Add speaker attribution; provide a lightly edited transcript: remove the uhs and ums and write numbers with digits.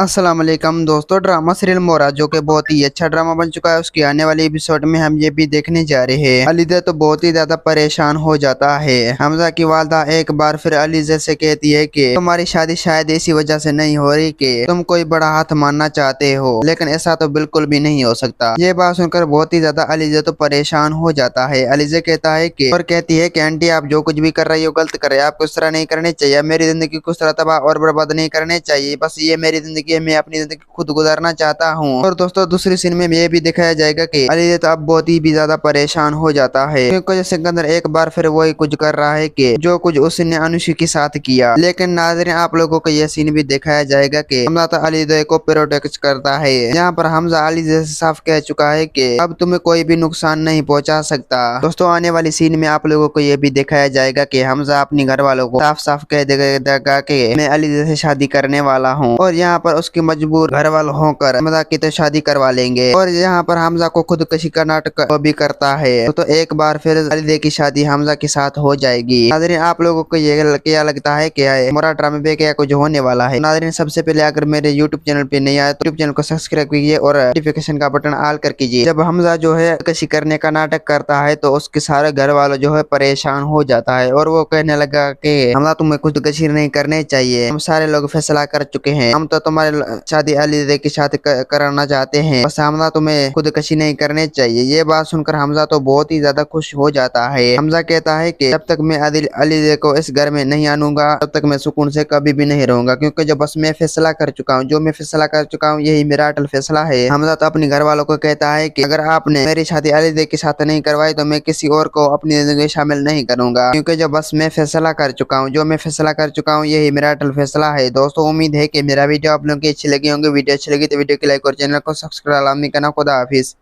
Speaker 1: अस्सलाम वालेकुम दोस्तों, ड्रामा सीरियल मोरा जो कि बहुत ही अच्छा ड्रामा बन चुका है, उसकी आने वाली एपिसोड में हम ये भी देखने जा रहे हैं। अलीजा तो बहुत ही ज्यादा परेशान हो जाता है। हमजा की वालदा एक बार फिर अलीजा से कहती है कि तुम्हारी शादी शायद इसी वजह से नहीं हो रही कि तुम कोई बड़ा हाथ मानना चाहते हो, लेकिन ऐसा तो बिल्कुल भी नहीं हो सकता। ये बात सुनकर बहुत ही ज्यादा अलीजा तो परेशान हो जाता है। अलीजा कहता है कि और कहती है कि आंटी आप जो कुछ भी कर रही हो गलत कर रहे हो, आपको इस तरह नहीं करनी चाहिए, मेरी जिंदगी को इस तरह तबाह और बर्बाद नहीं करनी चाहिए, बस ये मेरी जिंदगी है, मैं अपनी जिंदगी खुद गुजारना चाहता हूँ। और दोस्तों दूसरी सीन में ये भी दिखाया जाएगा कि अली तो अब बहुत ही भी ज्यादा परेशान हो जाता है, क्योंकि सिकंदर एक बार फिर वही कुछ कर रहा है कि जो कुछ उसने अनुष्का के साथ किया। लेकिन नाज़रीन आप लोगों को यह सीन भी दिखाया जाएगा कि हमजा तो अली को प्रोटेक्ट करता है। यहाँ पर हमजा अली से साफ कह चुका है कि अब तुम्हें कोई भी नुकसान नहीं पहुंचा सकता। दोस्तों आने वाली सीन में आप लोगों को यह भी दिखाया जाएगा कि हमजा अपने घर वालों को साफ साफ कह देगा कि मैं अली से शादी करने वाला हूँ, और यहाँ पर उसके मजबूर घर वाले होकर हमजा की तो शादी करवा लेंगे। और यहाँ पर हमजा को खुदकशी का नाटक भी करता है, तो एक बार फिर अली की शादी हमजा के साथ हो जाएगी। नाज़रीन आप लोगों को ये क्या लगता है कि मोरा ड्रामे पे क्या कुछ होने वाला है? नाज़रीन सबसे पहले अगर मेरे यूट्यूब चैनल पे नहीं आए तो यूट्यूब चैनल को सब्सक्राइब कीजिए और नोटिफिकेशन का बटन ऑल कर कीजिए। जब हमजा जो है खुदकशी करने का नाटक करता है तो उसके सारे घर वालों जो है परेशान हो जाता है, और वो कहने लगा कि हमजा तुम्हें खुदकशी नहीं करनी चाहिए, हम सारे लोग फैसला कर चुके हैं, हम तो तुम्हारे शादी अली के साथ कराना चाहते हैं, बस हमजा तुम्हें खुदकशी नहीं करनी चाहिए। ये बात सुनकर हमजा तो बहुत ही ज्यादा खुश हो जाता है। हमजा कहता है कि जब तक मैं अली को इस घर में नहीं आनूंगा तब तक मैं सुकून से कभी भी नहीं रहूंगा, क्योंकि जो बस मैं फैसला कर चुका हूँ, जो मैं फैसला कर चुका हूँ यही मेरा अटल फैसला है। हमजा तो अपने घर वालों को कहता है कि अगर आपने मेरी शादी अली के साथ नहीं करवाई तो मैं किसी और को अपनी जिंदगी में शामिल नहीं करूंगा, क्योंकि जो बस मैं फैसला कर चुका हूँ, जो मैं फैसला कर चुका हूँ यही मेरा अटल फैसला है। दोस्तों उम्मीद है कि मेरा वीडियो आप लोगों की अच्छी लगी होंगी। वीडियो अच्छी लगी तो वीडियो को लाइक और चैनल को सब्सक्राइब करना। खुदा हाफिज।